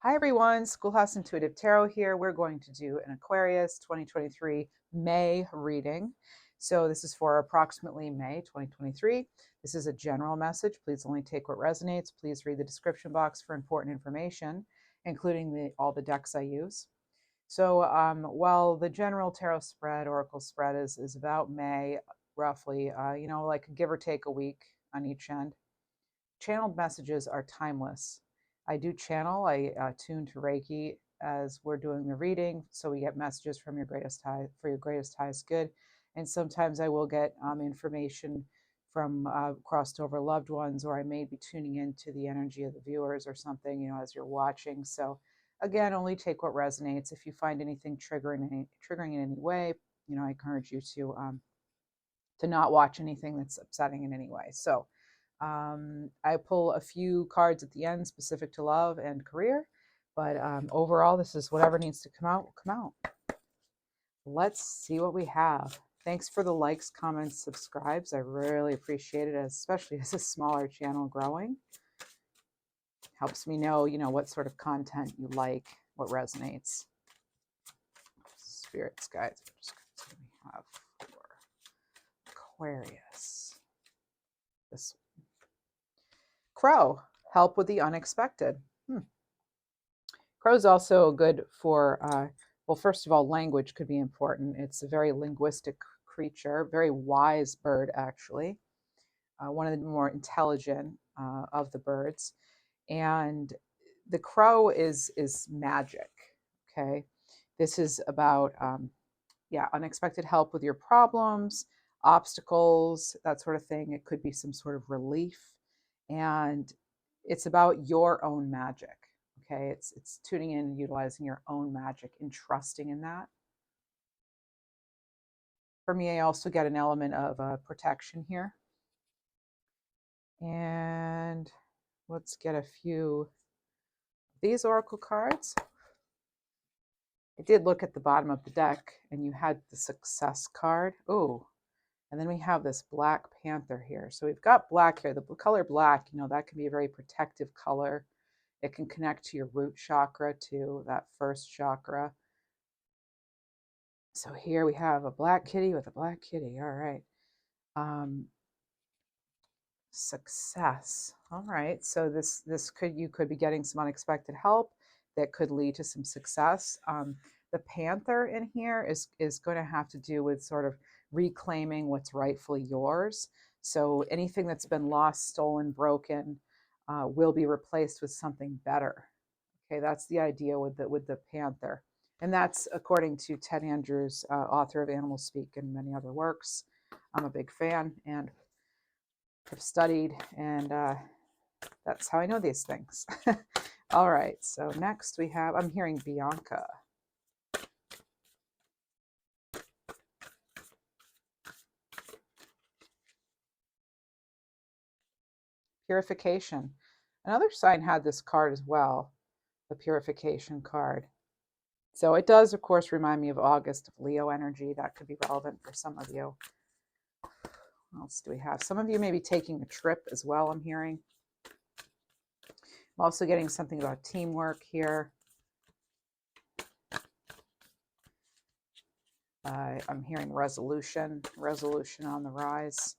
Hi everyone, Schoolhouse Intuitive Tarot here. We're going to do an Aquarius 2023 May reading. So this is for approximately May 2023. This is a general message. Please only take what resonates. Please read the description box for important information, including all the decks I use. So while the general tarot spread, oracle spread is about May, roughly, like give or take a week on each end, channeled messages are timeless. I do channel, I tune to Reiki as we're doing the reading, so we get messages from your greatest high, for your greatest highest good. And sometimes I will get information from crossed over loved ones, or I may be tuning into the energy of the viewers or something, as you're watching. So again, only take what resonates. If you find anything triggering in any way, I encourage you to not watch anything that's upsetting in any way. So I pull a few cards at the end specific to love and career, but overall, this is whatever needs to come out, will come out. Let's see what we have. Thanks for the likes, comments, subscribes. I really appreciate it, especially as a smaller channel growing. Helps me know, what sort of content you like, what resonates. Spirits, guides, what do we have for Aquarius? This Crow, help with the unexpected. Crow's also good for, well, first of all, language could be important. It's a very linguistic creature, very wise bird, actually. One of the more intelligent of the birds. And the crow is magic, okay? This is about, unexpected help with your problems, obstacles, that sort of thing. It could be some sort of relief. And it's about your own magic, okay? It's tuning in and utilizing your own magic and trusting in that. For me, I also get an element of protection here. And let's get a few of these oracle cards. I did look at the bottom of the deck, and you had the success card. Oh, and then we have this Black Panther here. So we've got black here. The color black, that can be a very protective color. It can connect to your root chakra, to that first chakra. So here we have a black kitty with a black kitty. All right. Success. All right. So you could be getting some unexpected help that could lead to some success. The panther in here is going to have to do with sort of reclaiming what's rightfully yours. So anything that's been lost, stolen, broken will be replaced with something better. Okay, that's the idea with the panther. And that's according to Ted Andrews, author of Animal Speak and many other works. I'm a big fan and have studied, and that's how I know these things. All right, so next we have, I'm hearing Bianca. Purification. Another sign had this card as well, the purification card. So it does, of course, remind me of August, of Leo energy. That could be relevant for some of you. What else do we have? Some of you may be taking a trip as well, I'm hearing. I'm also getting something about teamwork here. I'm hearing resolution on the rise.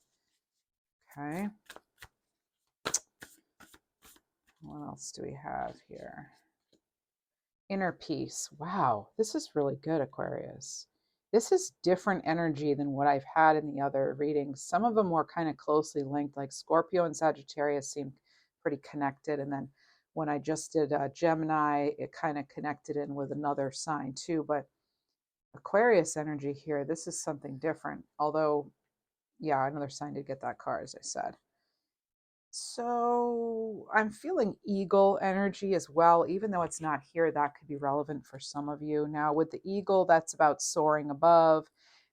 Okay. What else do we have here? Inner peace. Wow, this is really good, Aquarius. This is different energy than what I've had in the other readings. Some of them were kind of closely linked, like Scorpio and Sagittarius seemed pretty connected. And then when I just did Gemini, it kind of connected in with another sign too. But Aquarius energy here, this is something different. Although, yeah, another sign did get that card, as I said. So I'm feeling eagle energy as well, even though it's not here. That could be relevant for some of you. Now with the eagle, that's about soaring above.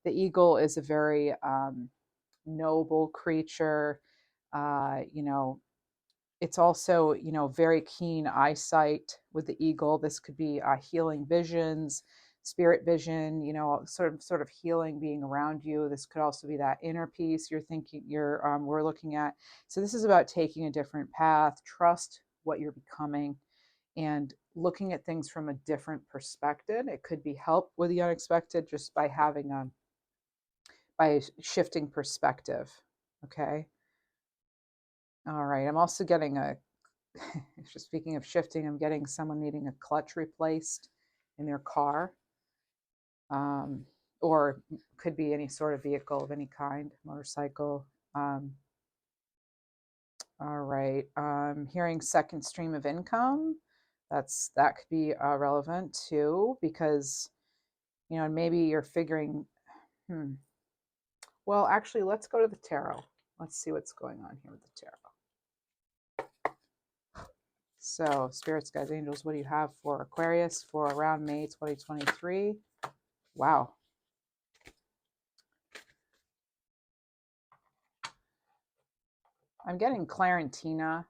The eagle is a very noble creature. It's also, very keen eyesight with the eagle. This could be healing visions, spirit vision, sort of healing being around you. This could also be that inner peace we're looking at. So this is about taking a different path, trust what you're becoming, and looking at things from a different perspective. It could be help with the unexpected just by having by shifting perspective. Okay. All right. I'm also getting speaking of shifting, I'm getting someone needing a clutch replaced in their car, or could be any sort of vehicle of any kind, motorcycle. All right. Hearing second stream of income. That could be relevant too, because maybe you're figuring. Well, actually, let's go to the tarot. Let's see what's going on here with the tarot. So, spirits, guides, angels, what do you have for Aquarius for around May 2023? Wow. I'm getting Clarentina.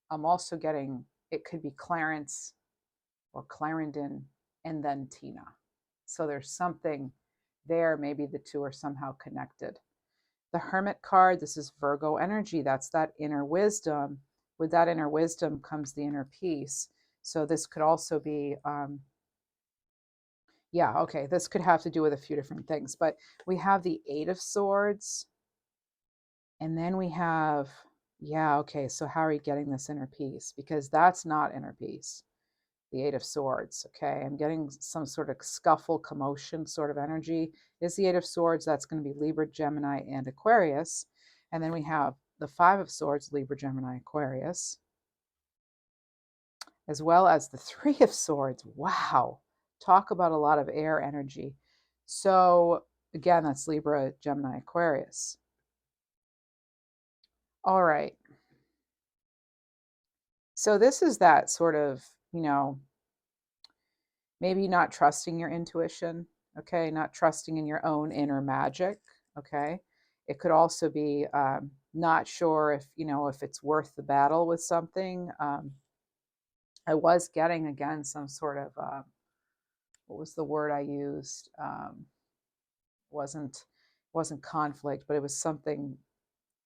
I'm also getting, it could be Clarence or Clarendon and then Tina. So there's something there. Maybe the two are somehow connected. The Hermit card, this is Virgo energy. That's that inner wisdom. With that inner wisdom comes the inner peace. So this could also be, yeah, okay, this could have to do with a few different things. But we have the Eight of Swords. And then we have, yeah, okay, so how are you getting this inner peace? Because that's not inner peace. The Eight of Swords, okay? I'm getting some sort of scuffle, commotion sort of energy. Is the Eight of Swords, that's going to be Libra, Gemini, and Aquarius. And then we have the Five of Swords, Libra, Gemini, Aquarius, as well as the Three of Swords. Wow. Talk about a lot of air energy. So again, that's Libra, Gemini, Aquarius. All right. So this is that sort of, maybe not trusting your intuition, okay? Not trusting in your own inner magic, okay? It could also be not sure if it's worth the battle with something. I was getting, again, some sort of, what was the word I used? Wasn't conflict, but it was something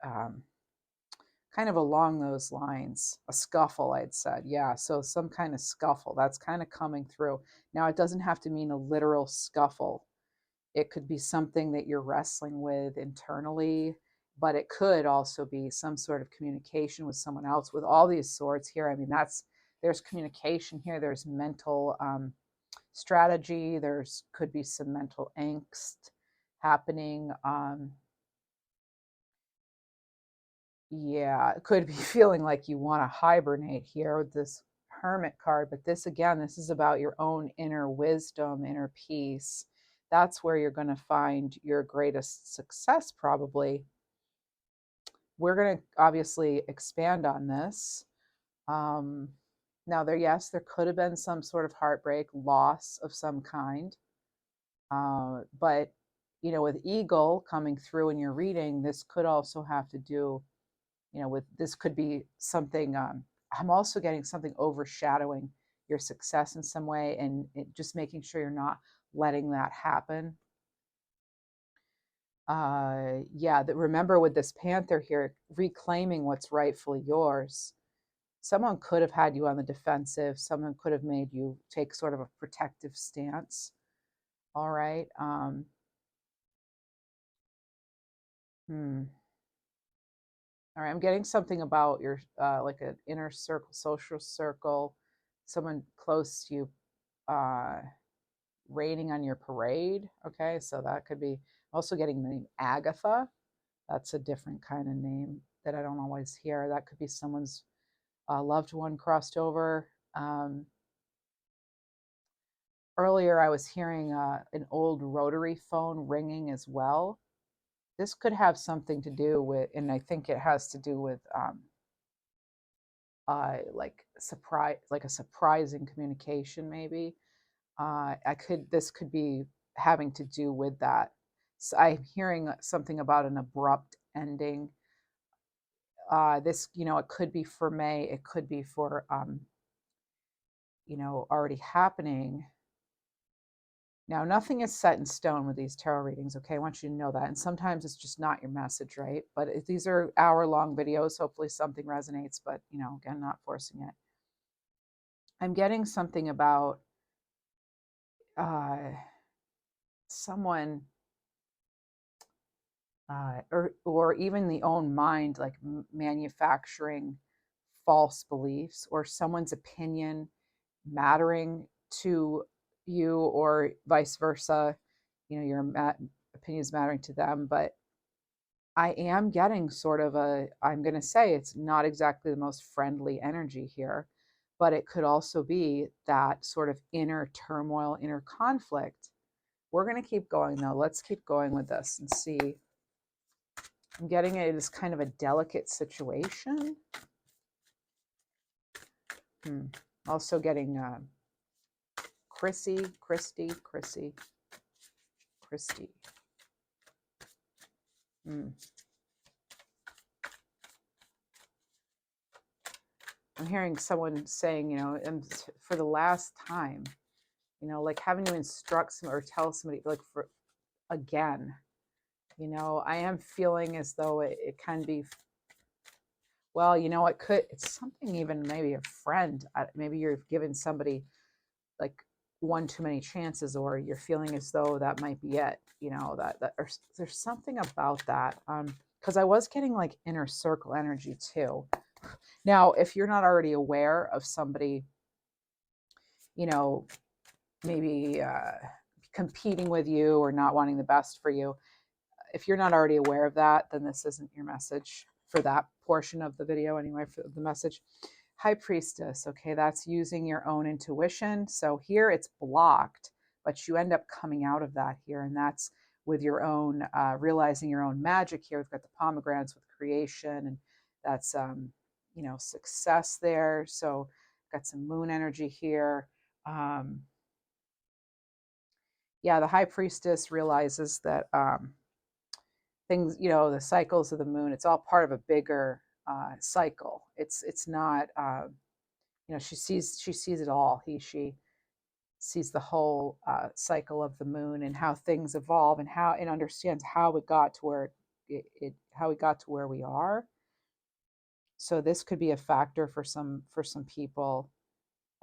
kind of along those lines. A scuffle, I'd said. Yeah, so some kind of scuffle. That's kind of coming through. Now, it doesn't have to mean a literal scuffle. It could be something that you're wrestling with internally, but it could also be some sort of communication with someone else. With all these swords here, I mean, there's communication here. There's mental strategy. Could be some mental angst happening. Yeah, it could be feeling like you want to hibernate here with this Hermit card, but this is about your own inner wisdom, inner peace. That's where you're going to find your greatest success, probably. We're going to obviously expand on this. Now, there could have been some sort of heartbreak, loss of some kind. But, with Eagle coming through in your reading, this could also have to do with this could be something. I'm also getting something overshadowing your success in some way, and just making sure you're not letting that happen. Remember with this Panther here, reclaiming what's rightfully yours. Someone could have had you on the defensive. Someone could have made you take sort of a protective stance. All right. All right, I'm getting something about your like an inner circle, social circle, someone close to you raining on your parade. Okay, so that could be also getting the name Agatha. That's a different kind of name that I don't always hear. That could be someone's loved one crossed over. Earlier, I was hearing an old rotary phone ringing as well. This could have something to do with, and I think it has to do with like a surprising communication, maybe. This could be having to do with that. So I'm hearing something about an abrupt ending. This, it could be for May. It could be for, already happening. Now, nothing is set in stone with these tarot readings, okay? I want you to know that. And sometimes it's just not your message, right? But these are hour-long videos. Hopefully something resonates, but, again, not forcing it. I'm getting something about someone or even the own mind, like manufacturing false beliefs, or someone's opinion mattering to you, or vice versa. You know, your opinion is mattering to them. But I am getting sort of I'm going to say it's not exactly the most friendly energy here, but it could also be that sort of inner turmoil, inner conflict. We're going to keep going though. Let's keep going with this and see. I'm getting it as kind of a delicate situation. Also getting Chrissy. I'm hearing someone saying, you know, and for the last time, you know, like having to instruct somebody or tell somebody, like, for again, you know, I am feeling as though it can be, well, you know, it's something, even maybe a friend, maybe you've given somebody like one too many chances, or you're feeling as though that might be it, you know, or there's something about that. Because I was getting like inner circle energy too. Now, if you're not already aware of somebody, you know, maybe competing with you or not wanting the best for you, if you're not already aware of that, then this isn't your message for that portion of the video anyway, for the message. High Priestess, okay, that's using your own intuition. So here it's blocked, but you end up coming out of that here, and that's with your own, realizing your own magic here. We've got the pomegranates with creation, and that's, you know, success there. So got some moon energy here. Yeah, the High Priestess realizes that things, you know, the cycles of the moon, it's all part of a bigger cycle. It's not, you know, she sees it all. She sees the whole cycle of the moon and how things evolve, and how it understands how it got to where how we got to where we are. So this could be a factor for some people.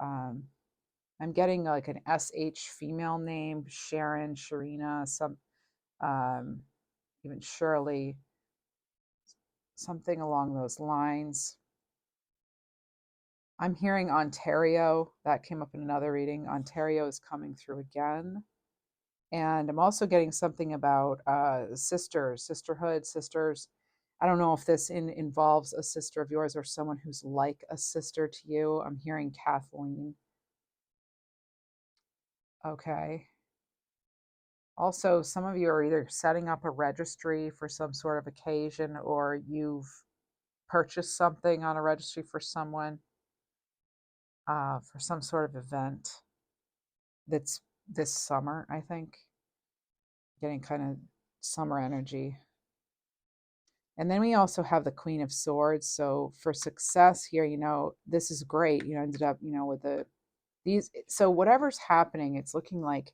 I'm getting like an SH female name, Sharon, Sharina, some even Shirley, something along those lines. I'm hearing Ontario. That came up in another reading. Ontario is coming through again. And I'm also getting something about sisterhood, sisters. I don't know if this involves a sister of yours or someone who's like a sister to you. I'm hearing Kathleen. Okay. Also, some of you are either setting up a registry for some sort of occasion, or you've purchased something on a registry for someone for some sort of event that's this summer, I think. Getting kind of summer energy. And then we also have the Queen of Swords. So for success here, you know, this is great. You know, ended up, you know, with these. So whatever's happening, it's looking like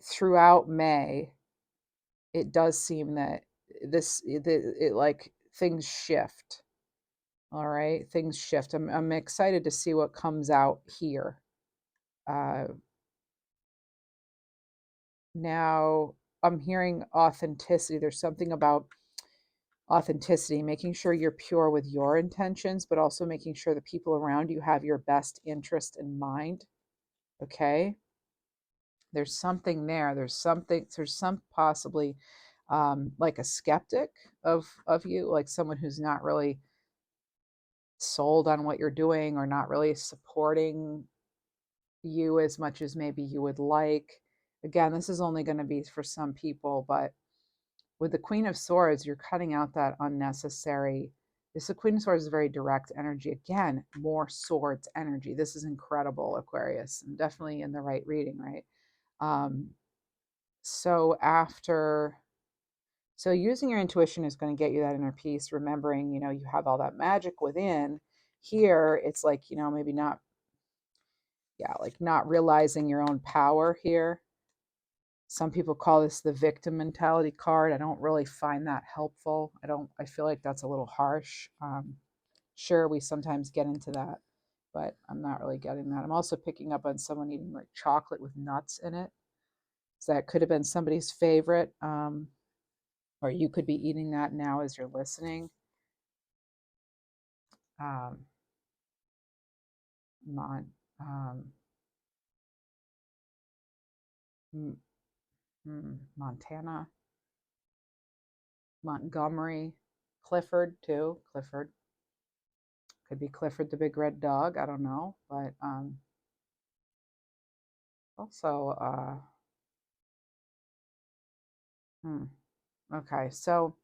throughout May, it does seem that it like things shift. All right, things shift. I'm excited to see what comes out here. Now I'm hearing authenticity. There's something about authenticity, making sure you're pure with your intentions, but also making sure the people around you have your best interest in mind. Okay. There's something there. There's some possibly like a skeptic of you, like someone who's not really sold on what you're doing, or not really supporting you as much as maybe you would like. Again, this is only going to be for some people, but with the Queen of Swords, you're cutting out that unnecessary. The Queen of Swords is very direct energy. Again, more swords energy. This is incredible, Aquarius. I'm definitely in the right reading, right? So using your intuition is going to get you that inner peace, remembering, you know, you have all that magic within. Here, it's like, you know, maybe not, yeah, like not realizing your own power here. Some people call this the victim mentality card. I don't really find that helpful. I feel like that's a little harsh. Sure, we sometimes get into that, but I'm not really getting that. I'm also picking up on someone eating like chocolate with nuts in it. So that could have been somebody's favorite, or you could be eating that now as you're listening. Um, Mon, um, Montana, Montgomery, Clifford too. Clifford could be Clifford the big red dog. I don't know, but also okay. So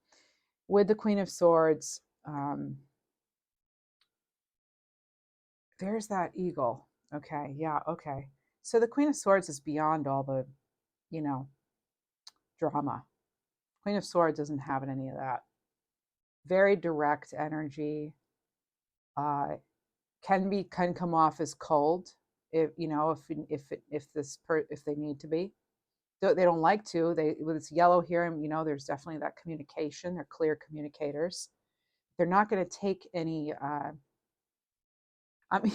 with the Queen of Swords, there's that eagle. Okay, yeah, okay. So the Queen of Swords is beyond all the, drama. Queen of Swords doesn't have any of that. Very direct energy. Can come off as cold if they need to be. They don't like to. They with this yellow here, there's definitely that communication. They're clear communicators. They're not going to take any. I mean,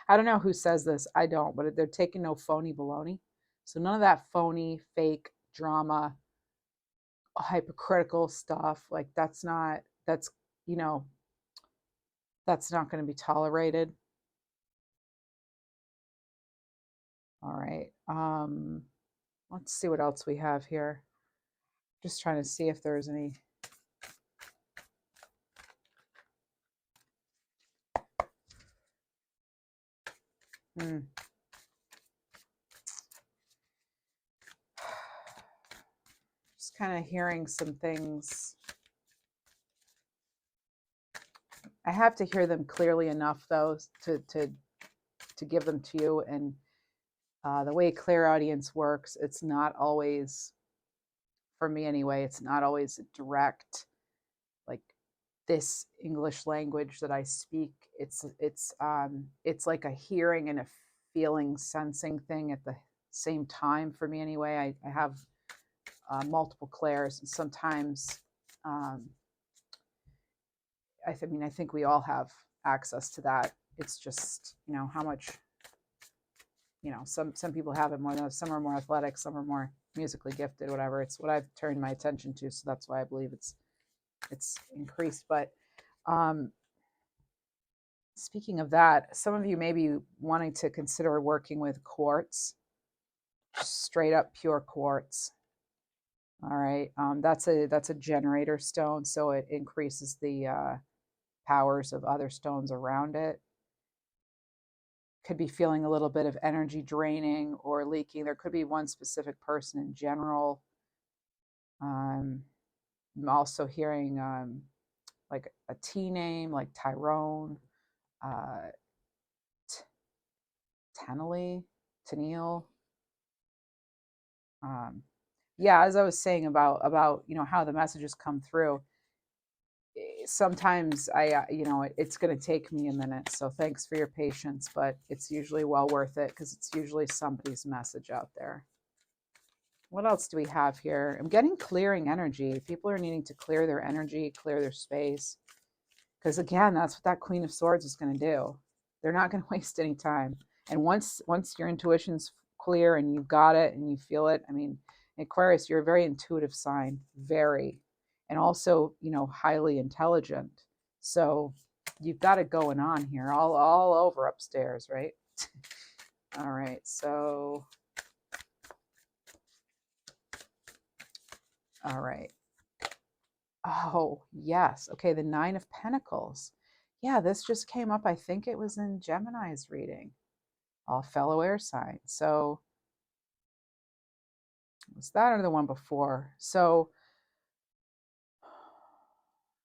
I don't know who says this. I don't, but they're taking no phony baloney. So none of that phony, fake drama, hypocritical stuff. Like you know, that's not going to be tolerated. All right. Let's see what else we have here. Just trying to see if there's any. Just kind of hearing some things. I have to hear them clearly enough, though, to give them to you. And the way clairaudience works, it's not always, for me anyway, it's not always direct, like this English language that I speak. It's like a hearing and a feeling, sensing thing at the same time for me anyway. I have multiple clairs, and sometimes I think we all have access to that. It's just, how much, some people have it more than others. Some are more athletic, some are more musically gifted, whatever. It's what I've turned my attention to, so that's why I believe it's increased. But speaking of that, some of you may be wanting to consider working with quartz, straight up pure quartz. All right, that's a generator stone, so it increases the powers of other stones around it. Could be feeling a little bit of energy draining or leaking. There could be one specific person in general. I'm also hearing like a T name, like Tyrone, Tennille. Yeah, as I was saying about how the messages come through. Sometimes it's going to take me a minute, so thanks for your patience, but it's usually well worth it because it's usually somebody's message out there. What else do we have here? I'm getting clearing energy. People are needing to clear their energy, clear their space, because again, that's what that Queen of Swords is going to do. They're not going to waste any time. And once your intuition's clear and you've got it and you feel it, Aquarius, you're a very intuitive sign, very, and also, highly intelligent. So you've got it going on here, all over upstairs, right? All right, so, all right. Oh, yes. Okay, the Nine of Pentacles. Yeah, this just came up. I think it was in Gemini's reading, all fellow air signs. So was that or the one before? So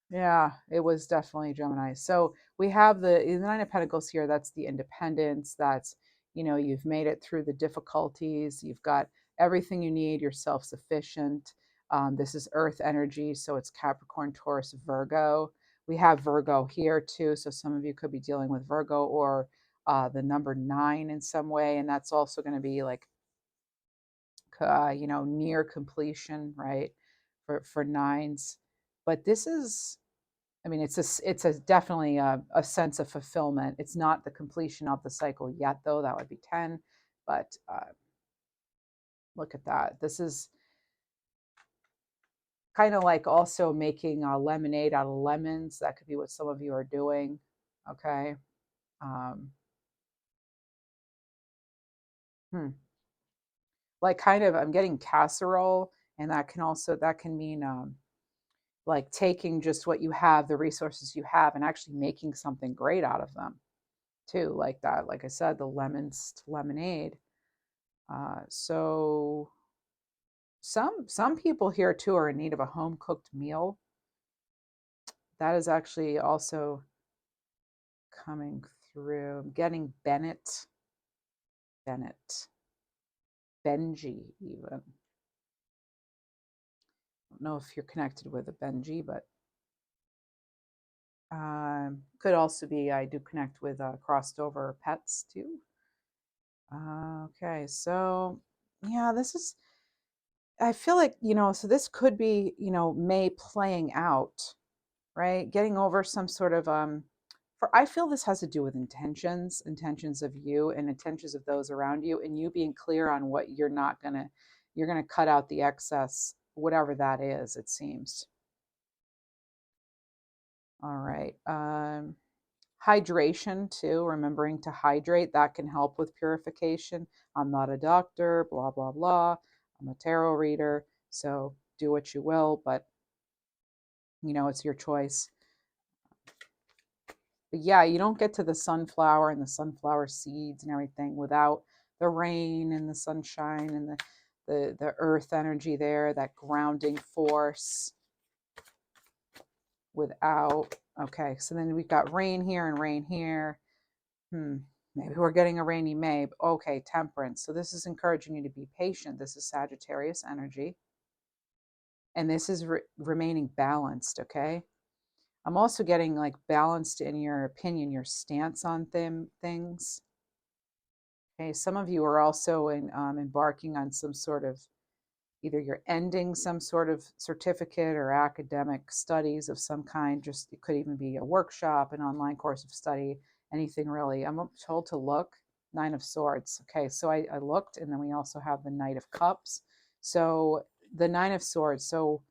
yeah, it was definitely Gemini. So we have the Nine of Pentacles here. That's the independence. That's, you've made it through the difficulties. You've got everything you need. You're self-sufficient. This is earth energy. So it's Capricorn, Taurus, Virgo. We have Virgo here too. So some of you could be dealing with Virgo or the number 9 in some way. And that's also going to be like, near completion, right? For nines. But this is I mean, it's a definitely a sense of fulfillment. It's not the completion of the cycle yet, though. That would be 10. But look at that. This is kind of like also making lemonade out of lemons. That could be what some of you are doing. Okay. Um, like kind of, I'm getting casserole, and that can also, that can mean like taking just what you have, the resources you have, and actually making something great out of them too, like that. Like I said, the lemons to lemonade. So some people here too are in need of a home cooked meal. That is actually also coming through. I'm getting Bennett, Benji even. I don't know if you're connected with a Benji, but could also be, I do connect with crossed over pets too. Okay, so yeah, this is, I feel like, so this could be, May playing out, right? Getting over some sort of, I feel this has to do with intentions of you and intentions of those around you, and you being clear on what you're going to cut out the excess, whatever that is, it seems. All right. Hydration too, remembering to hydrate, that can help with purification. I'm not a doctor, blah, blah, blah. I'm a tarot reader, so do what you will, but it's your choice. But yeah, you don't get to the sunflower and the sunflower seeds and everything without the rain and the sunshine and the earth energy there, that grounding force. Without, okay, so then we've got rain here and rain here. Maybe we're getting a rainy May. Okay, temperance. So this is encouraging you to be patient. This is Sagittarius energy. And this is remaining balanced, okay? I'm also getting like balanced in your opinion, your stance on things. Okay, some of you are also embarking on some sort of, either you're ending some sort of certificate or academic studies of some kind. Just, it could even be a workshop, an online course of study, anything really. I'm told to look. Nine of Swords. Okay, so I looked, and then we also have the Knight of Cups. So the Nine of Swords. So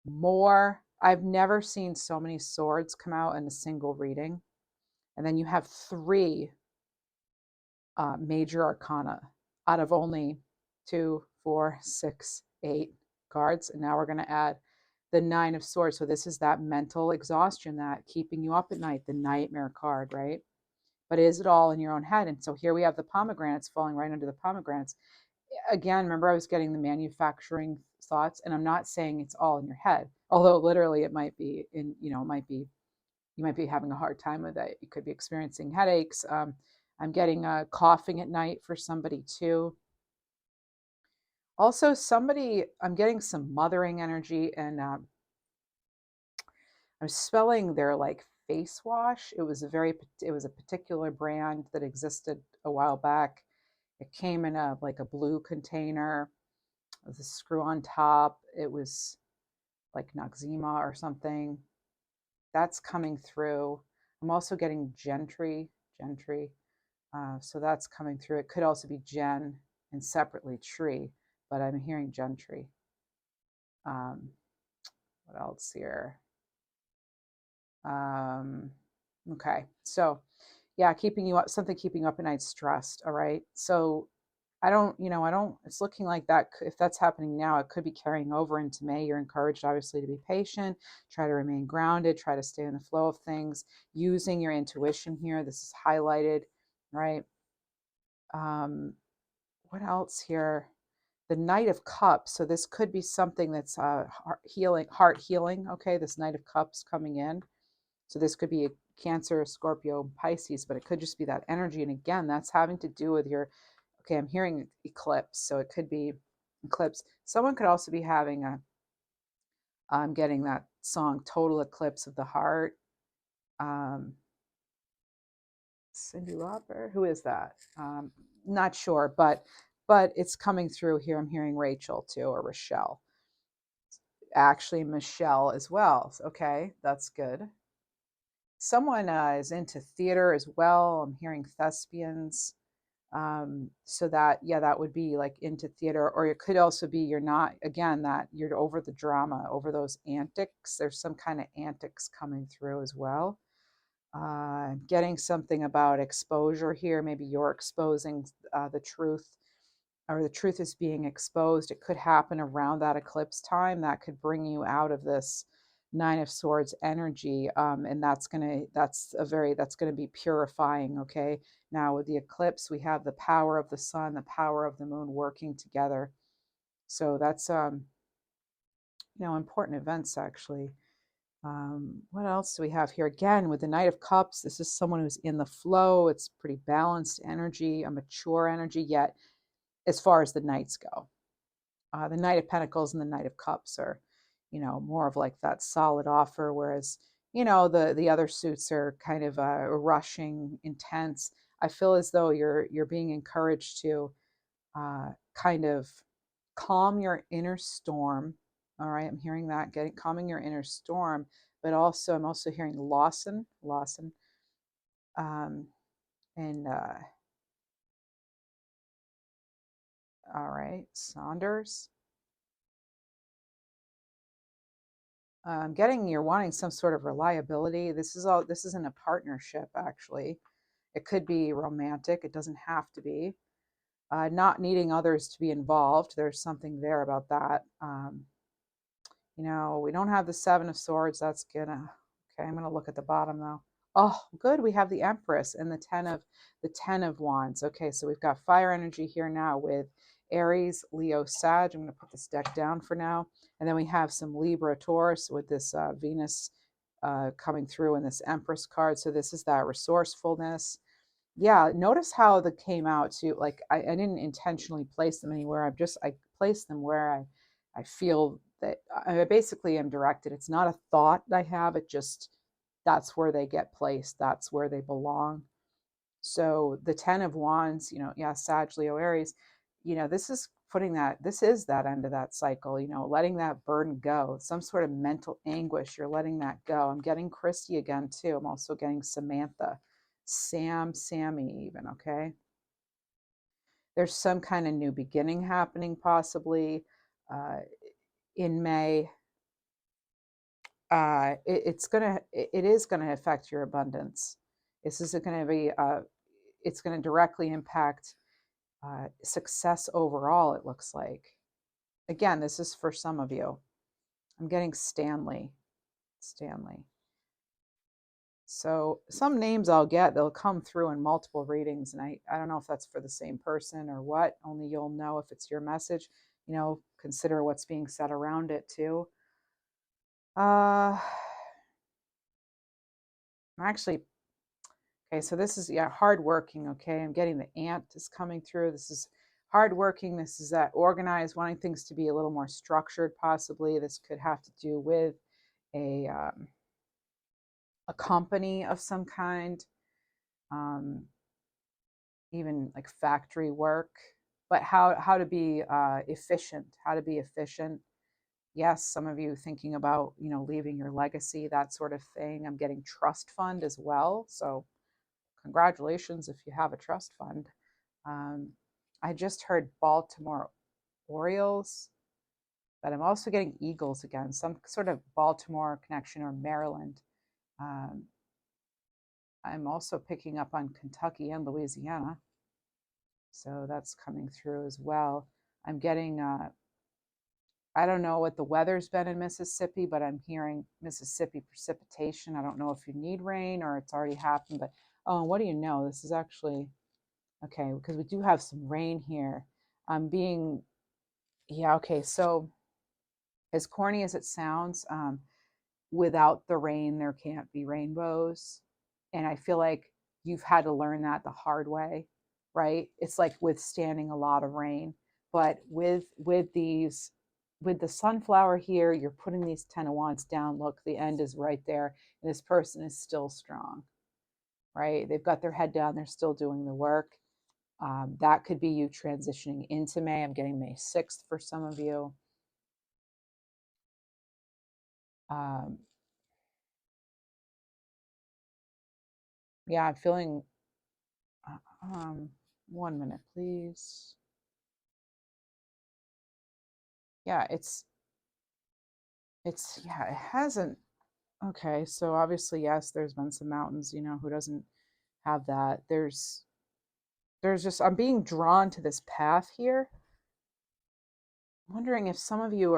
more, I've never seen so many swords come out in a single reading. And then you have three major arcana out of only 2, 4, 6, 8 cards. And now we're going to add the Nine of Swords. So this is that mental exhaustion, that keeping you up at night, the nightmare card, right? But is it all in your own head? And so here we have the pomegranates falling right under the pomegranates. Again, remember I was getting the manufacturing thoughts, and I'm not saying it's all in your head, although literally it might be in, it might be, you might be having a hard time with it. You could be experiencing headaches. I'm getting coughing at night for somebody too. Also, I'm getting some mothering energy, and I'm smelling their like face wash. It was a particular brand that existed a while back. It came in a blue container with a screw on top. It was like Noxzema or something. That's coming through. I'm also getting gentry. So that's coming through. It could also be gen and separately tree, but I'm hearing gentry. What else here? Okay, so yeah, keeping you up, something keeping you up at night, stressed. All right, so I don't, it's looking like that. If that's happening now, it could be carrying over into May. You're encouraged, obviously, to be patient, try to remain grounded, try to stay in the flow of things, using your intuition here. This is highlighted, right? What else here? The Knight of Cups. So this could be something that's heart healing. Okay, this Knight of Cups coming in. So this could be a Cancer, Scorpio, Pisces, but it could just be that energy. And again, that's having to do with your, okay, I'm hearing eclipse. So it could be eclipse. Someone could also be having I'm getting that song, Total Eclipse of the Heart. Cyndi Lauper, who is that? Not sure, but it's coming through here. I'm hearing Rachel too, or Rochelle. actually Michelle as well. Okay, that's good. Someone is into theater as well. I'm hearing thespians. So that, yeah, that would be like into theater, or it could also be you're not, again, that you're over the drama, over those antics. There's some kind of antics coming through as well. Getting something about exposure here. Maybe you're exposing the truth, or the truth is being exposed. It could happen around that eclipse time. That could bring you out of this Nine of Swords energy, and that's gonna be purifying. Okay, now with the eclipse, we have the power of the sun, the power of the moon working together. So that's important events actually. What else do we have here? Again, with the Knight of Cups, this is someone who's in the flow. It's pretty balanced energy, a mature energy, yet as far as the Knights go. The Knight of Pentacles and the Knight of Cups are, more of like that solid offer, whereas, the other suits are kind of rushing, intense. I feel as though you're being encouraged to kind of calm your inner storm. All right, I'm hearing that, calming your inner storm, but also I'm also hearing Lawson, and all right, Saunders. Getting, you're wanting some sort of reliability. This isn't a partnership actually. It could be romantic. It doesn't have to be. Not needing others to be involved. There's something there about that. We don't have the Seven of Swords. That's gonna, okay, I'm gonna look at the bottom though. Oh, good. We have the Empress and the Ten of Wands. Okay, so we've got fire energy here now with Aries, Leo, Sag. I'm gonna put this deck down for now. And then we have some Libra, Taurus with this Venus coming through in this Empress card. So this is that resourcefulness. Yeah, notice how they came out too. Like I didn't intentionally place them anywhere. I placed them where I feel that I basically am directed. It's not a thought I have. It just, that's where they get placed. That's where they belong. So the Ten of Wands, yeah, Sag, Leo, Aries, this is that end of that cycle, letting that burden go, some sort of mental anguish. You're letting that go. I'm getting Christy again too. I'm also getting Samantha, Sammy even, okay? There's some kind of new beginning happening possibly in May. It is gonna affect your abundance. This is going to be it's going to directly impact success overall, it looks like. Again, this is for some of you. I'm getting Stanley. So some names I'll get, they'll come through in multiple readings, and I don't know if that's for the same person or what. Only you'll know if it's your message. Consider what's being said around it too. Actually, okay, so this is, yeah, hardworking, okay? I'm getting the ant is coming through. This is hardworking. This is that organized, wanting things to be a little more structured possibly. This could have to do with a company of some kind, even like factory work, but how to be efficient, Yes, some of you thinking about, leaving your legacy, that sort of thing. I'm getting trust fund as well. So congratulations if you have a trust fund. I just heard Baltimore Orioles, but I'm also getting Eagles again, some sort of Baltimore connection or Maryland. I'm also picking up on Kentucky and Louisiana. So that's coming through as well. I'm getting, I don't know what the weather's been in Mississippi, but I'm hearing Mississippi precipitation. I don't know if you need rain or it's already happened, but oh, what do you know? This is actually, okay, because we do have some rain here. I'm being, yeah, okay, so as corny as it sounds, without the rain, there can't be rainbows. And I feel like you've had to learn that the hard way, right? It's like withstanding a lot of rain. But with the sunflower here, you're putting these 10 of Wands down. Look, the end is right there. And this person is still strong, right? They've got their head down. They're still doing the work. That could be you transitioning into May. I'm getting May 6th for some of you. Um, yeah, I'm feeling, 1 minute, please. Yeah, yeah, it hasn't. Okay, so obviously, yes, there's been some mountains, who doesn't have that? There's just, I'm being drawn to this path here. I'm wondering if some of you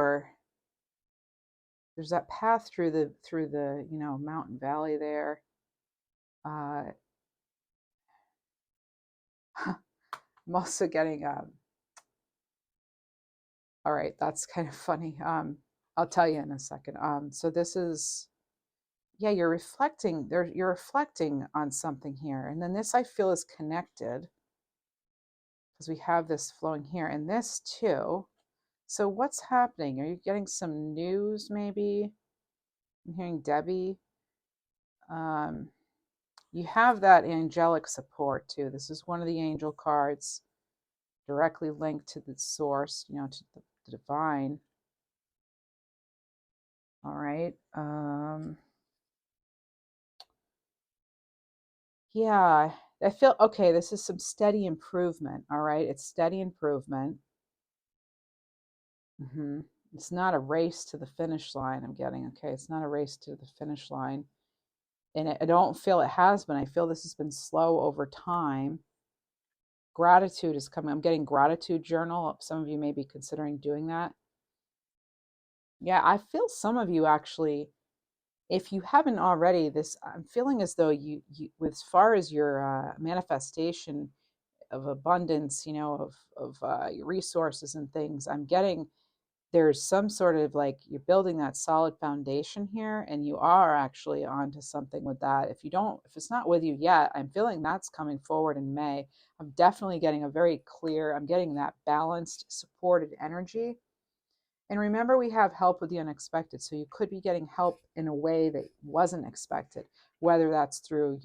there's that path through the mountain valley there. Uh, I'm also getting, all right, that's kind of funny. I'll tell you in a second. So this is, yeah, you're reflecting there. You're reflecting on something here. And then this I feel is connected because we have this flowing here and this too. So what's happening? Are you getting some news maybe? I'm hearing Debbie. You have that angelic support too. This is one of the angel cards directly linked to the source, to the divine. All right. Yeah, I feel okay. This is some steady improvement. All right. It's steady improvement. It's not a race to the finish line. I'm getting, okay. It's not a race to the finish line. And I don't feel it has been. I feel this has been slow over time. Gratitude is coming. I'm getting gratitude journal. Some of you may be considering doing that. Yeah, I feel some of you actually, if you haven't already, I'm feeling as though you as far as your manifestation of abundance, of your resources and things, I'm getting there's some sort of like you're building that solid foundation here, and you are actually onto something with that. If it's not with you yet, I'm feeling that's coming forward in May. I'm definitely getting I'm getting that balanced, supported energy. And remember, we have help with the unexpected. So you could be getting help in a way that wasn't expected, whether that's through,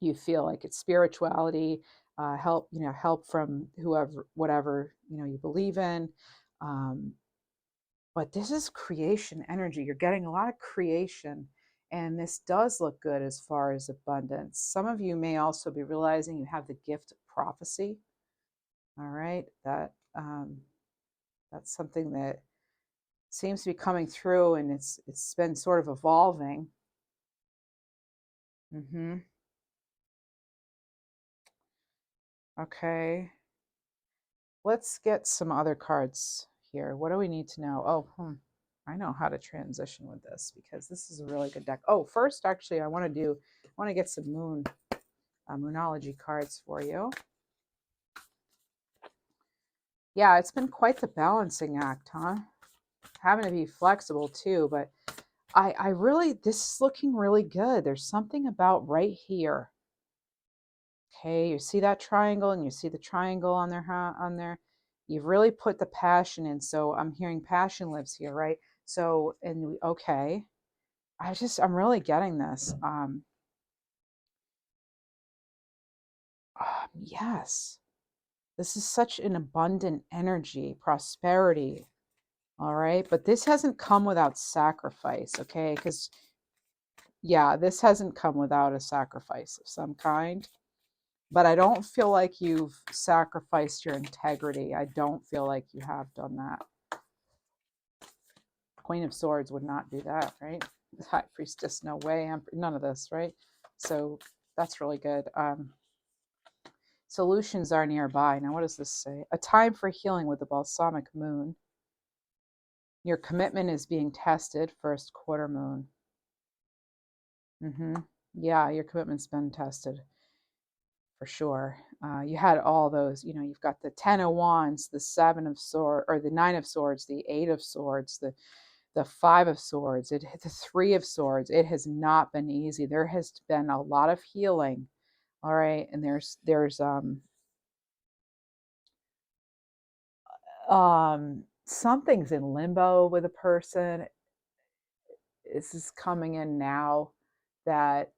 you feel like it's spirituality, help from whoever, whatever, you believe in. But this is creation energy. You're getting a lot of creation. And this does look good as far as abundance. Some of you may also be realizing you have the gift of prophecy. All right. That's something that seems to be coming through, and it's been sort of evolving. Okay. Let's get some other cards here. What do we need to know? Oh, I know how to transition with this because this is a really good deck. Oh, first, actually, I want to get some moonology cards for you. Yeah, it's been quite the balancing act, huh? Having to be flexible too, but I really, this is looking really good. There's something about right here. Okay, you see that triangle, and you see the triangle on there. You've really put the passion in. So I'm hearing passion lives here, right? So, okay, I'm really getting this. Yes, this is such an abundant energy, prosperity. All right, but this hasn't come without sacrifice, okay? Because yeah, this hasn't come without a sacrifice of some kind. But I don't feel like you've sacrificed your integrity. I don't feel like you have done that. Queen of Swords would not do that, right? High Priestess, no way. None of this, right? So that's really good. Solutions are nearby. Now, what does this say? A time for healing with the balsamic moon. Your commitment is being tested, first quarter moon. Yeah, your commitment's been tested for sure. You had all those, you've got the 10 of Wands, the 7 of Swords, or the 9 of Swords, the 8 of Swords, the 5 of Swords, the 3 of Swords. It has not been easy. There has been a lot of healing. All right. And there's something's in limbo with a person. This is coming in now that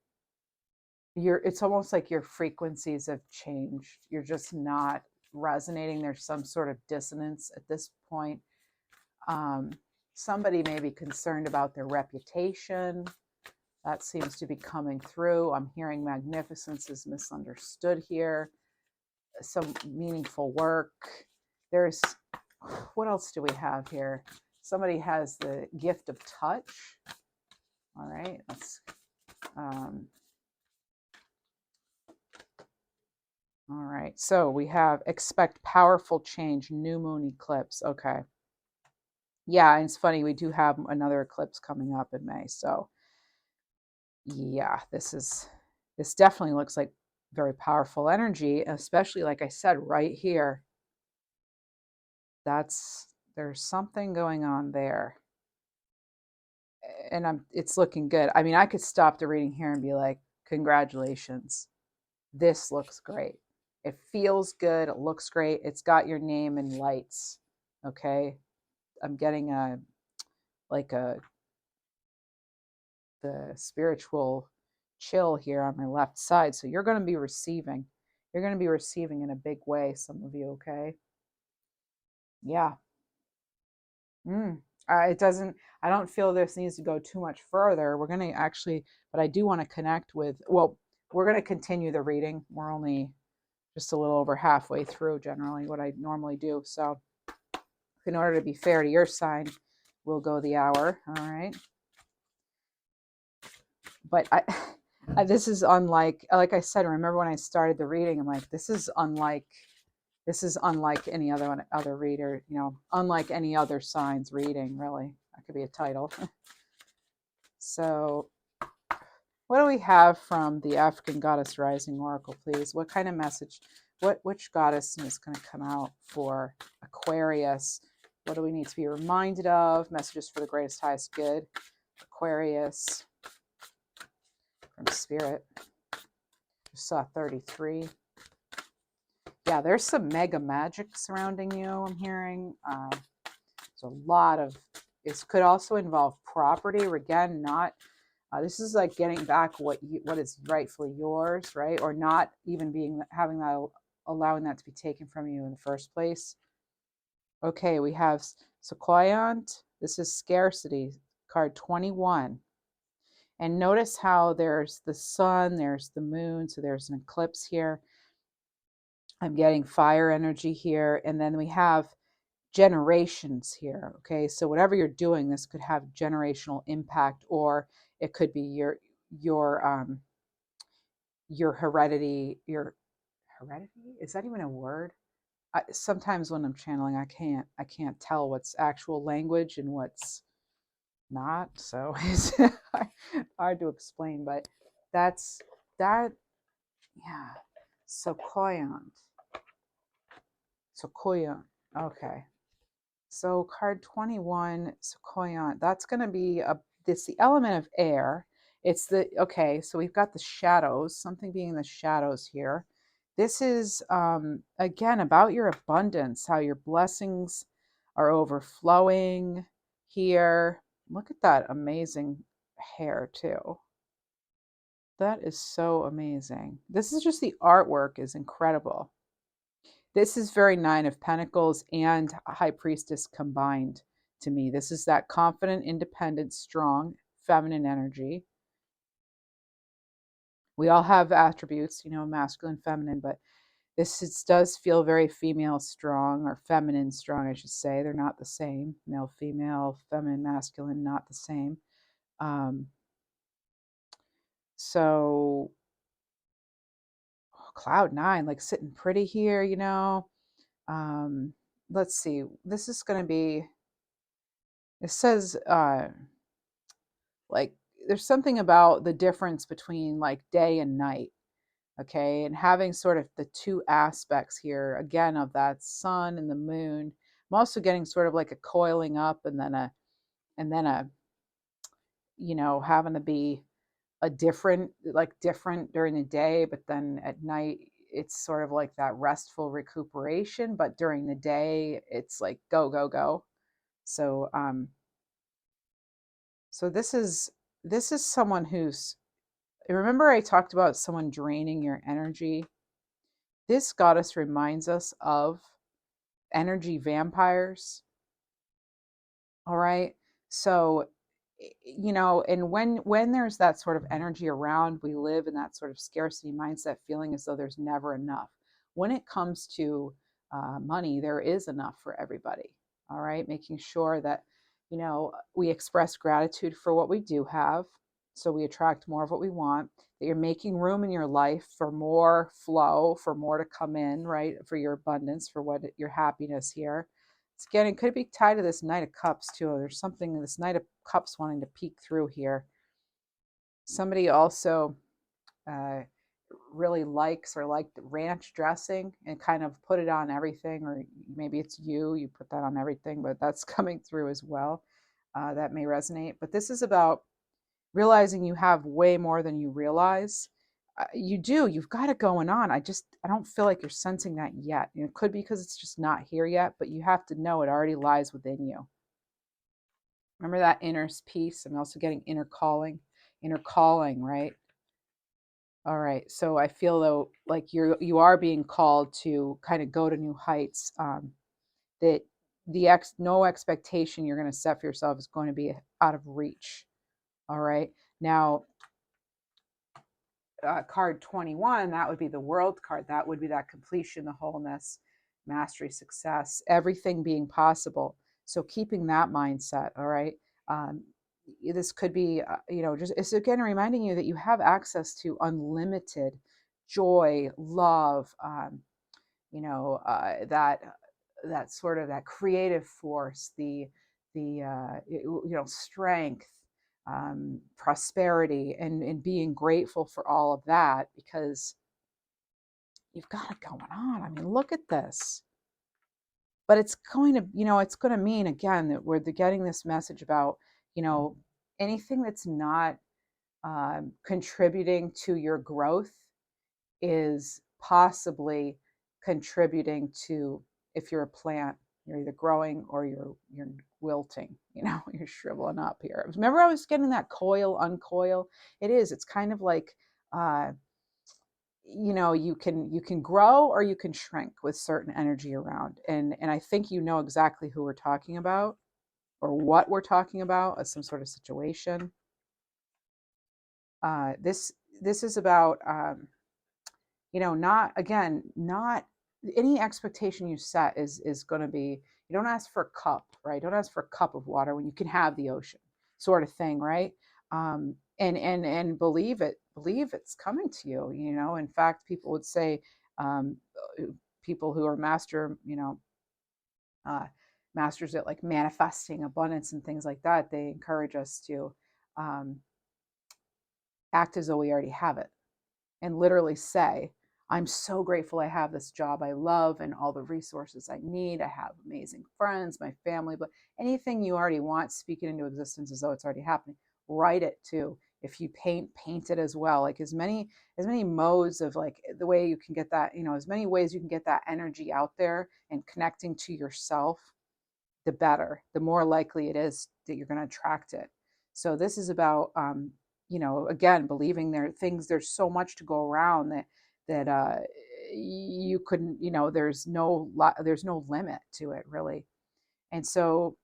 it's almost like your frequencies have changed. You're just not resonating. There's some sort of dissonance at this point. Somebody may be concerned about their reputation. That seems to be coming through. I'm hearing magnificence is misunderstood here. Some meaningful work. There's, what else do we have here? Somebody has the gift of touch. All right, let's, all right, so we have expect powerful change, new moon eclipse. Okay. Yeah, and it's funny, we do have another eclipse coming up in May. So yeah, this definitely looks like very powerful energy, especially like I said, right here. There's something going on there. And it's looking good. I mean, I could stop the reading here and be like, congratulations. This looks great. It feels good. It looks great. It's got your name in lights. Okay. I'm getting the spiritual chill here on my left side. So you're going to be receiving. You're going to be receiving in a big way, some of you, okay? Yeah. It doesn't, I don't feel this needs to go too much further. We're going to actually, but I do want to connect with, well, we're going to continue the reading. We're only just a little over halfway through, generally, what I normally do. So in order to be fair to your sign, we'll go the hour. All right. But this is unlike I said, remember when I started the reading, I'm like, this is unlike any other reader, unlike any other signs reading, really. That could be a title. So what do we have from the African Goddess Rising Oracle, please? What kind of message, which goddess is going to come out for Aquarius? What do we need to be reminded of? Messages for the greatest, highest good. Aquarius from Spirit. Just saw 33. Yeah, there's some mega magic surrounding you, I'm hearing. There's a lot of, this could also involve property, or again, not, this is like getting back what is rightfully yours, right? Or not even allowing that to be taken from you in the first place. Okay, we have Sequoiant. This is scarcity, card 21. And notice how there's the sun, there's the moon, so there's an eclipse here. I'm getting fire energy here. And then we have generations here. Okay, so whatever you're doing, this could have generational impact, or it could be your heredity. Your heredity, is that even a word? Sometimes when I'm channeling, I can't tell what's actual language and what's not. So it's hard to explain, but that's that. Yeah, Sequoiant. Okay. So card 21, Sequoiant, that's going to be it's the element of air. It's okay, so we've got the shadows, something being in the shadows here. This is, again, about your abundance, how your blessings are overflowing here. Look at that amazing hair, too. That is so amazing. This is just, the artwork is incredible. This is very Nine of Pentacles and High Priestess combined to me. This is that confident, independent, strong, feminine energy. We all have attributes, masculine, feminine, but this does feel very female strong, or feminine strong, I should say. They're not the same. Male, female, feminine, masculine, not the same. So cloud 9, like sitting pretty here, let's see. This is going to be, it says, like, there's something about the difference between like day and night. Okay. And having sort of the two aspects here, again, of that sun and the moon. I'm also getting sort of like a coiling up, and then having to be different during the day, but then at night it's sort of like that restful recuperation, but during the day it's like go go go. So so this is someone who's, remember I talked about someone draining your energy. This goddess reminds us of energy vampires. All right, So, you know, and when there's that sort of energy around, we live in that sort of scarcity mindset, feeling as though there's never enough. When it comes to money, there is enough for everybody. All right, making sure that, you know, we express gratitude for what we do have, so we attract more of what we want. That you're making room in your life for more flow, for more to come in, right? For your abundance, for what your happiness here. Again, it could be tied to this Knight of Cups too. There's something in this Knight of Cups wanting to peek through here. Somebody also really likes or liked ranch dressing and kind of put it on everything, or maybe it's you put that on everything, but that's coming through as well. That may resonate. But this is about realizing you have way more than you realize. You've got it going on. I don't feel like you're sensing that yet. It could be because it's just not here yet, but you have to know it already lies within you. Remember that inner peace. I'm also getting inner calling, right? All right. So I feel though like you are being called to kind of go to new heights. That no expectation you're going to set for yourself is going to be out of reach. All right. Now, card 21, that would be the World card. That would be that completion, the wholeness, mastery, success, everything being possible. So keeping that mindset. All right. This could be, you know, just it's again reminding you that you have access to unlimited joy, love, you know, that sort of that creative force, the you know, strength, prosperity, and being grateful for all of that, because you've got it going on. I mean, look at this. But it's going to, you know, it's going to mean again that we're getting this message about, you know, anything that's not contributing to your growth is possibly contributing to, if you're a plant, you're either growing or you're wilting, you know, you're shriveling up here. Remember I was getting that coil, uncoil? It's kind of like, you know, you can grow or you can shrink with certain energy around. And I think you know exactly who we're talking about or what we're talking about as some sort of situation. This is about, you know, not any expectation you set is going to be, you don't ask for a cup, right? Don't ask for a cup of water when you can have the ocean, sort of thing, right? And believe it's coming to you. You know, in fact, people would say, um, people who are masters at like manifesting abundance and things like that, they encourage us to um, act as though we already have it, and literally say, I'm so grateful I have this job I love and all the resources I need. I have amazing friends, my family, but anything you already want, speak it into existence as though it's already happening. Write it too. If you paint it as well. Like as many modes of like the way you can get that, you know, as many ways you can get that energy out there and connecting to yourself, the better, the more likely it is that you're going to attract it. So this is about, you know, again, believing there's so much to go around that you couldn't, you know, there's no limit to it really. And so,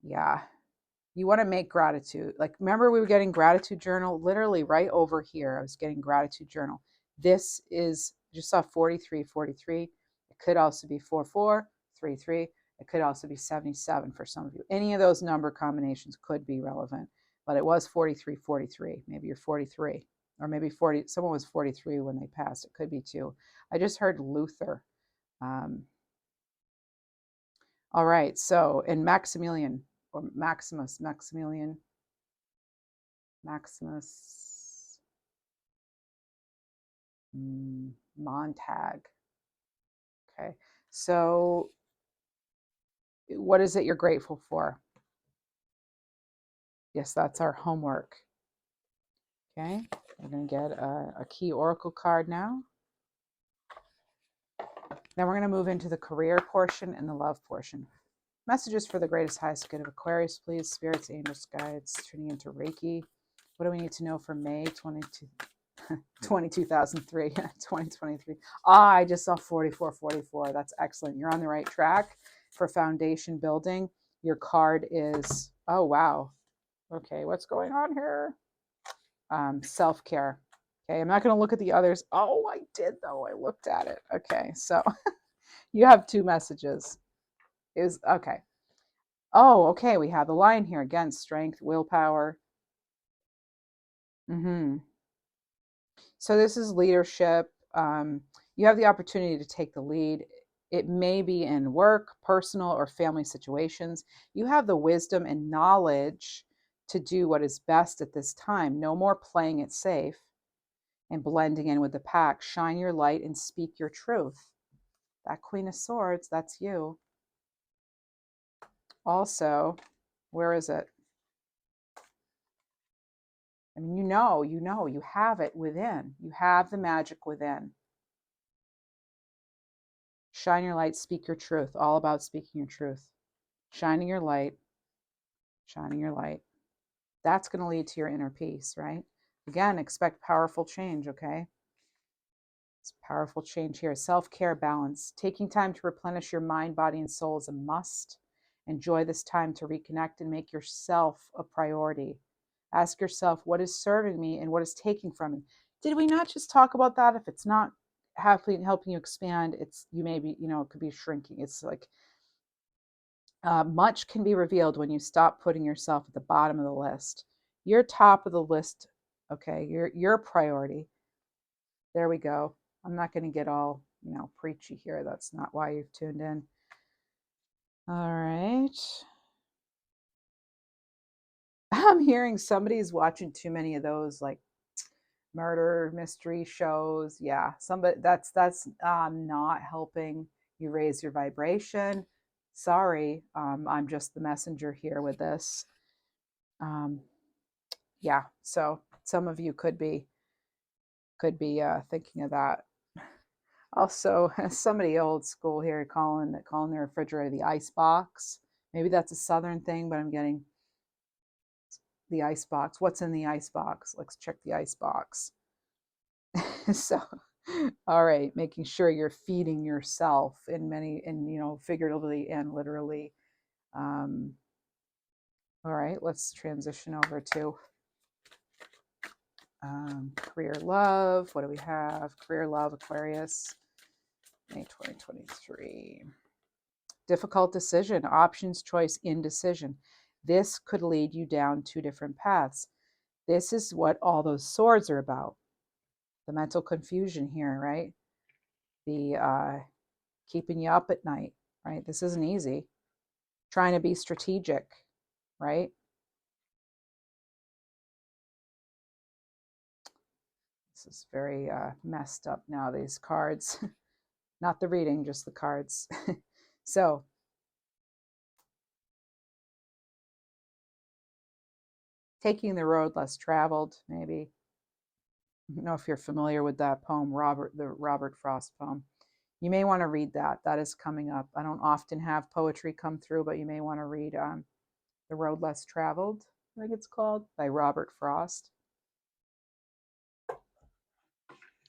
yeah, you want to make gratitude. Like, remember we were getting gratitude journal literally right over here. I was getting gratitude journal. This is just saw 4343. It could also be 4433. It could also be 77 for some of you. Any of those number combinations could be relevant, but it was 4343. Maybe you're 43, or maybe 40. Someone was 43 when they passed. It could be too. I just heard Luther. All right. So, and Maximilian or Maximilian, Montag. Okay. So, what is it you're grateful for? Yes, that's our homework. Okay. We're going to get a key oracle card now. Then we're going to move into the career portion and the love portion. Messages for the greatest, highest good of Aquarius, please. Spirits, angels, guides, turning into Reiki. What do we need to know for May 2003, 2023. I just saw 4444. That's excellent. You're on the right track. for foundation building. Your card is, oh, wow. Okay, what's going on here? Self-care. Okay, I'm not going to look at the others. Oh, I did, though. I looked at it. Okay, so you have 2 messages. Is okay. Oh, okay, we have the line here. Again, strength, willpower. So this is leadership. You have the opportunity to take the lead. It may be in work, personal, or family situations. You have the wisdom and knowledge to do what is best at this time. No more playing it safe and blending in with the pack. Shine your light and speak your truth. That Queen of Swords, that's you. Also, where is it? I mean, you have it within. You have the magic within. Shine your light, speak your truth. All about speaking your truth. Shining your light, shining your light. That's going to lead to your inner peace, right? Again, expect powerful change, okay? It's powerful change here. Self-care, balance. Taking time to replenish your mind, body, and soul is a must. Enjoy this time to reconnect and make yourself a priority. Ask yourself, what is serving me and what is taking from me? Did we not just talk about that? If it's not helping you expand, it's, you may be, it could be shrinking. It's like, much can be revealed when you stop putting yourself at the bottom of the list. You're top of the list, okay? You're a priority. There we go. I'm not going to get all, preachy here. That's not why you've tuned in. All right. I'm hearing somebody's watching too many of those like murder mystery shows. Yeah, somebody that's not helping you raise your vibration. Sorry, I'm just the messenger here with this. Yeah, so some of you could be thinking of that. Also, somebody old school here calling their refrigerator the ice box. Maybe that's a southern thing, but I'm getting the ice box. What's in the ice box? Let's check the ice box. So, all right, making sure you're feeding yourself figuratively and literally. All right, let's transition over to career love. What do we have? Career love, Aquarius, May 2023. Difficult decision, options, choice, indecision. This could lead you down 2 different paths. This is what all those swords are about. The mental confusion here, right? The keeping you up at night, right? This isn't easy. Trying to be strategic, right? This is very messed up now, these cards. Not the reading, just the cards. So, taking the road less traveled, maybe. I don't know if you're familiar with that poem, the Robert Frost poem. You may want to read that. That is coming up. I don't often have poetry come through, but you may want to read The Road Less Traveled, I think it's called, by Robert Frost.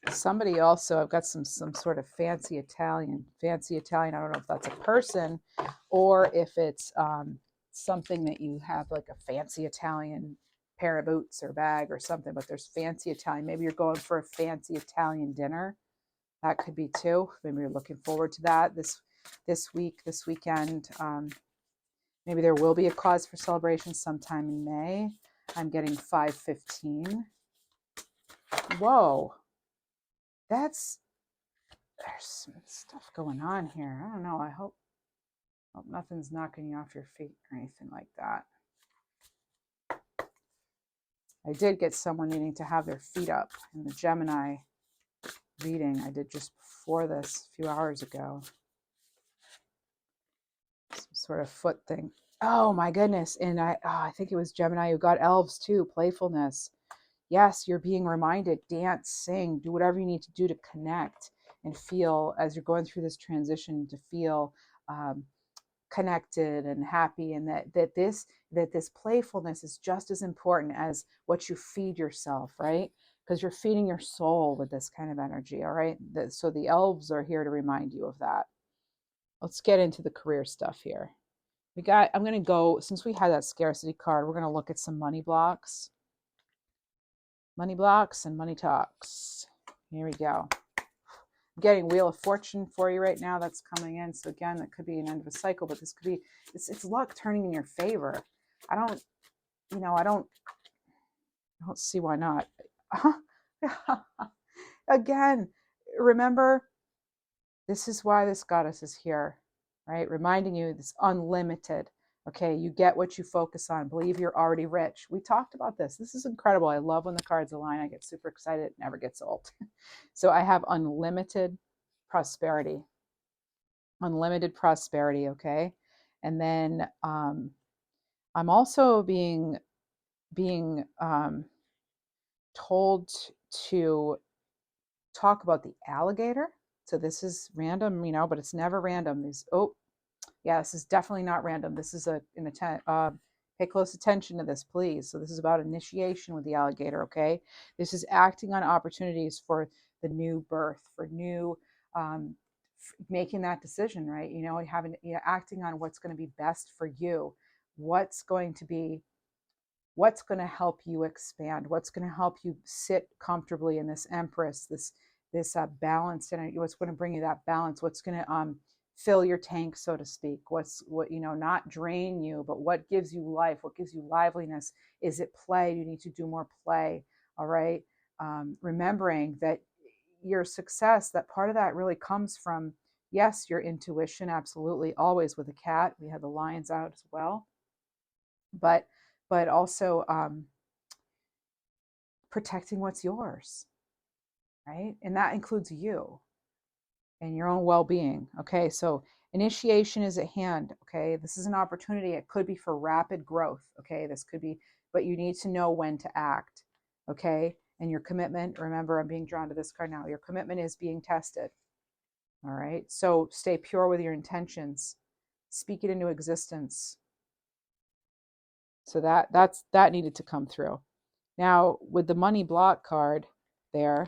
Somebody also, I've got some sort of fancy Italian. I don't know if that's a person or if it's something that you have, like a fancy Italian pair of boots or bag or something, but there's fancy Italian. Maybe you're going for a fancy Italian dinner. That could be too. Maybe you're looking forward to that this weekend. Maybe there will be a cause for celebration sometime in May. I'm getting 5:15. Whoa. There's some stuff going on here. I don't know. I hope nothing's knocking you off your feet or anything like that. I did get someone needing to have their feet up in the Gemini reading I did just before this a few hours ago. Some sort of foot thing. Oh my goodness. And I think it was Gemini who got elves too. Playfulness. Yes, you're being reminded, dance, sing, do whatever you need to do to connect and feel, as you're going through this transition, to feel connected and happy, and that this playfulness is just as important as what you feed yourself, right? Because you're feeding your soul with this kind of energy, all right? So the elves are here to remind you of that. let's get into the career stuff here. I'm going to go, since we had that scarcity card, we're going to look at some money blocks. Money blocks and money talks. Here we go. I'm getting Wheel of Fortune for you right now. That's coming in. So again, that could be an end of a cycle, but this could be, it's luck turning in your favor. I don't see why not. Again, remember, this is why this goddess is here, right? Reminding you it's unlimited. Okay, you get what you focus on. Believe you're already rich. We talked about this. This is incredible. I love when the cards align. I get super excited. It never gets old. So I have unlimited prosperity. Unlimited prosperity, okay? And then I'm also being told to talk about the alligator. So this is random, but it's never random. This is definitely not random. This is pay close attention to this, please. So this is about initiation with the alligator, okay? This is acting on opportunities for the new birth, for new, making that decision, right? Acting on what's going to be best for you, what's going to help you expand, what's going to help you sit comfortably in this Empress, this balance, and what's going to bring you that balance, what's going to fill your tank, so to speak, not drain you, but what gives you life, what gives you liveliness. Is it play? You need to do more play. All right. Remembering that your success, that part of that really comes from, yes, your intuition, absolutely, always with a cat. We have the lions out as well, but also protecting what's yours, right? And that includes you and your own well-being. Okay, so initiation is at hand. Okay, this is an opportunity. It could be for rapid growth. Okay, this could be, but you need to know when to act. Okay, and your commitment, remember, I'm being drawn to this card now. Your commitment is being tested. All right, so stay pure with your intentions. Speak it into existence. So that needed to come through. Now with the money block card there,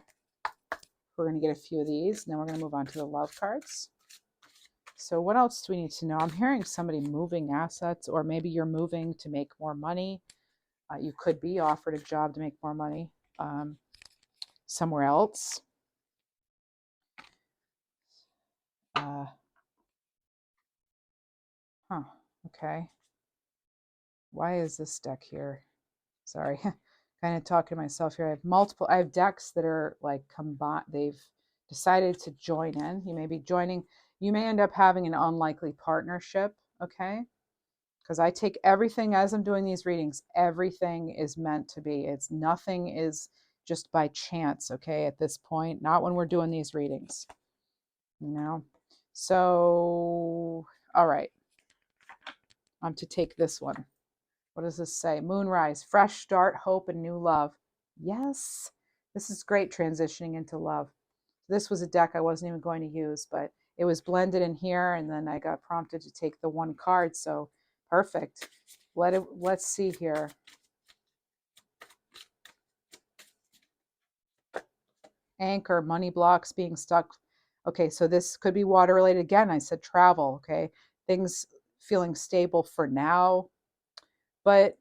we're going to get a few of these, and then we're going to move on to the love cards. So what else do we need to know? I'm hearing somebody moving assets, or maybe you're moving to make more money. You could be offered a job to make more money somewhere else. Okay. Why is this deck here? Sorry, kind of talking to myself here. I have decks that are like combined. They've decided to join in. You may be joining. You may end up having an unlikely partnership. Okay. Because I take everything as I'm doing these readings. Everything is meant to be. Nothing is just by chance. Okay. At this point, not when we're doing these readings, So, all right. I'm to take this one. What does this say? Moonrise, fresh start, hope, and new love. Yes, this is great, transitioning into love. This was a deck I wasn't even going to use, but it was blended in here, and then I got prompted to take the one card, so perfect. Let's see here. Anchor, money blocks, being stuck. Okay, so this could be water related. Again, I said travel, okay? Things feeling stable for now, but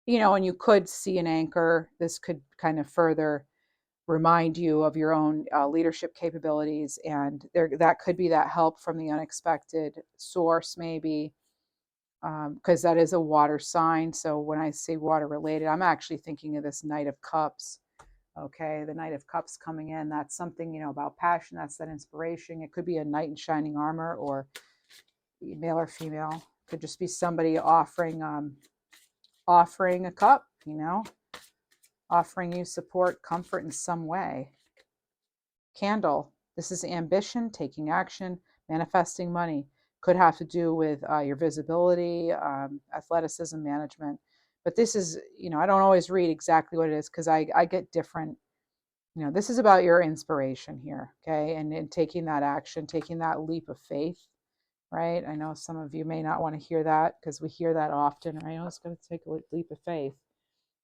and you could see an anchor. This could kind of further remind you of your own leadership capabilities, and that could be that help from the unexpected source, maybe, because that is a water sign. So when I say water related, I'm actually thinking of this Knight of Cups. Okay, the Knight of Cups coming in, that's something, about passion. That's that inspiration. It could be a knight in shining armor, or male or female. Could just be somebody offering a cup, offering you support, comfort in some way. Candle, this is ambition, taking action, manifesting money. Could have to do with your visibility, athleticism, management. But this is, I don't always read exactly what it is, because I get different, this is about your inspiration here, okay? And taking that action, taking that leap of faith, right? I know some of you may not want to hear that, because we hear that often, right? It's going to take a leap of faith.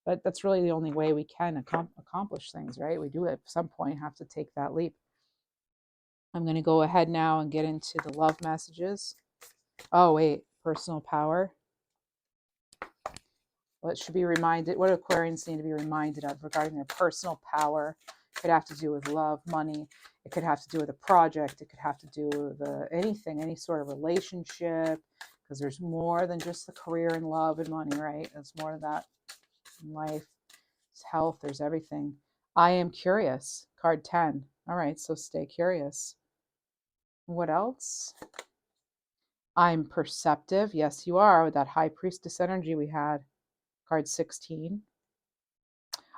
But that's really the only way we can accomplish things, right? We do at some point have to take that leap. I'm going to go ahead now and get into the love messages. Oh, wait, personal power. What should be reminded, what Aquarians need to be reminded of regarding their personal power. It could have to do with love, money. It could have to do with a project. It could have to do with anything, any sort of relationship, because there's more than just the career and love and money, right? There's more to that in life. There's health, there's everything. I am curious, card 10. All right, so stay curious. What else? I'm perceptive. Yes, you are, with that high priestess energy we had. Card 16.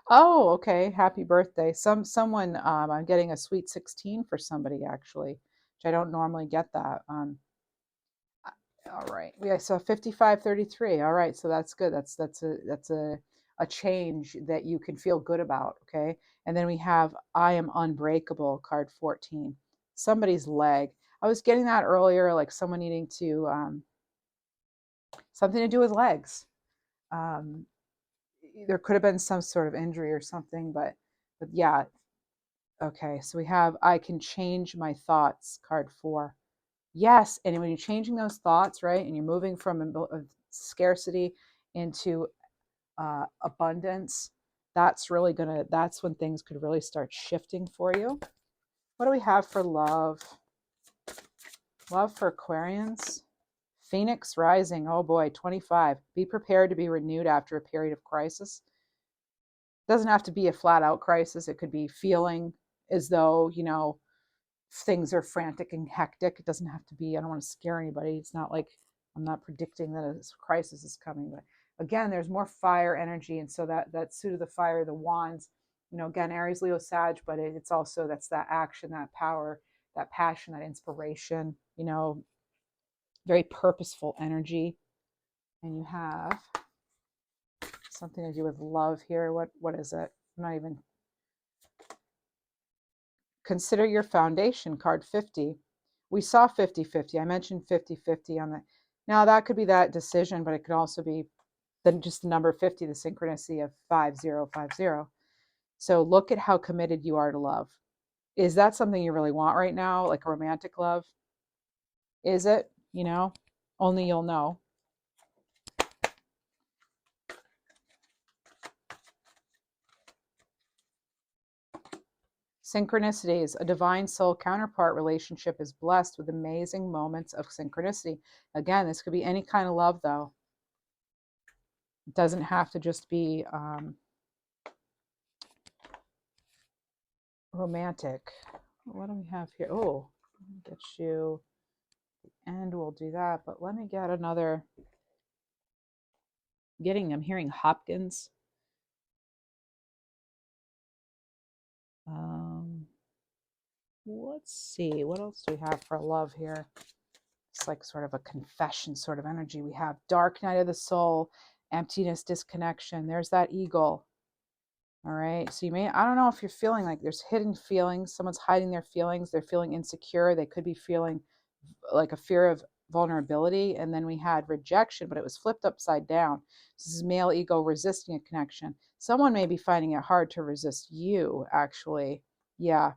Oh, okay. Happy birthday. Someone, I'm getting a sweet 16 for somebody actually, which I don't normally get that. All right. Yeah, so 5533. All right, so that's good. That's a change that you can feel good about, okay? And then we have I am unbreakable, card 14. Somebody's leg. I was getting that earlier, like someone needing to something to do with legs. Um, there could have been some sort of injury or something, but yeah. Okay, so we have I can change my thoughts, card 4. Yes, and when you're changing those thoughts, right, and you're moving from scarcity into abundance, that's when things could really start shifting for you. What do we have for love? Love for Aquarians. Phoenix rising. Oh boy, 25. Be prepared to be renewed after a period of crisis. Doesn't have to be a flat out crisis. It could be feeling as though, things are frantic and hectic. It doesn't have to be, I don't want to scare anybody. It's not like I'm not predicting that a crisis is coming, but again, there's more fire energy. And so that suit of the fire, the wands, again, Aries, Leo, Sag, but it's also, that's that action, that power, that passion, that inspiration, very purposeful energy. And you have something to do with love here. What is it? I'm not even. Consider your foundation, card 50. We saw 50-50. I mentioned 50-50 on the. Now that could be that decision, but it could also be just the number 50, the synchronicity of 5050. So look at how committed you are to love. Is that something you really want right now, like a romantic love? Is it? Only you'll know. Synchronicities. A divine soul counterpart relationship is blessed with amazing moments of synchronicity. Again, this could be any kind of love, though. It doesn't have to just be romantic. What do we have here? Oh, let me get you, and we'll do that. But let me get another. I'm hearing Hopkins. Let's see, what else do we have for love here? It's like sort of a confession sort of energy. We have dark night of the soul, emptiness, disconnection. There's that eagle. All right, so I don't know if you're feeling like there's hidden feelings. Someone's hiding their feelings. They're feeling insecure. They could be feeling like a fear of vulnerability. And then we had rejection, but it was flipped upside down. This is male ego resisting a connection. Someone may be finding it hard to resist you, actually. Yeah.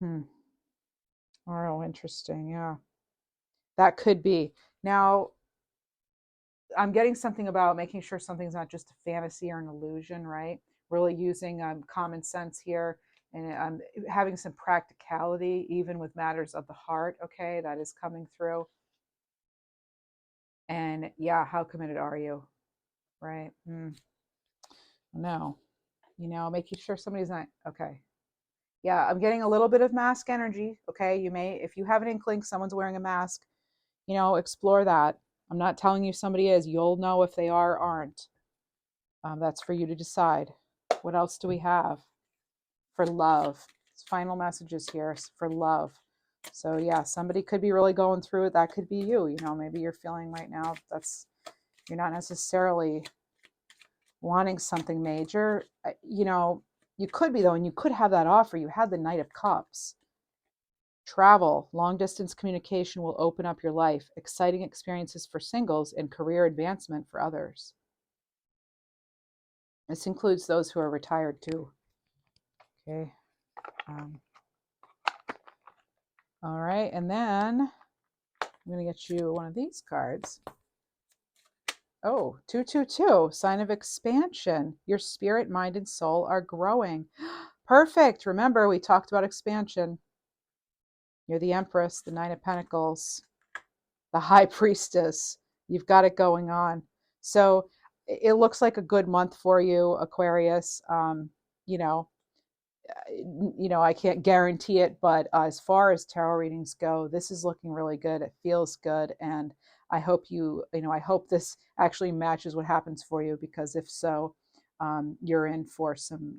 Oh, interesting. Yeah. That could be. Now, I'm getting something about making sure something's not just a fantasy or an illusion, right? Really using common sense here, and I'm having some practicality, even with matters of the heart. Okay, that is coming through. And yeah, how committed are you? Right? No, making sure somebody's not okay. Yeah, I'm getting a little bit of mask energy. Okay, if you have an inkling someone's wearing a mask, explore that. I'm not telling you somebody is. You'll know if they are or aren't. That's for you to decide. What else do we have for love? Final messages here for love. So yeah, somebody could be really going through it. That could be you. Maybe you're feeling right now you're not necessarily wanting something major. You could be though, and you could have that offer. You had the Knight of Cups. Travel, long distance communication will open up your life. Exciting experiences for singles and career advancement for others. This includes those who are retired too. Okay. All right, and then I'm going to get you one of these cards. Oh, 222, sign of expansion. Your spirit, mind, and soul are growing. Perfect. Remember, we talked about expansion. You're the Empress, the Nine of Pentacles, the High Priestess. You've got it going on. So it looks like a good month for you, Aquarius. You know, I can't guarantee it, but as far as tarot readings go, this is looking really good. It feels good, and I hope I hope this actually matches what happens for you, because if so, you're in for some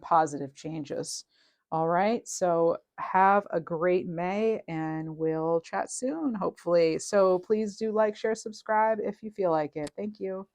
positive changes. All right, so have a great May, and we'll chat soon, hopefully. So please do like, share, subscribe if you feel like it. Thank you.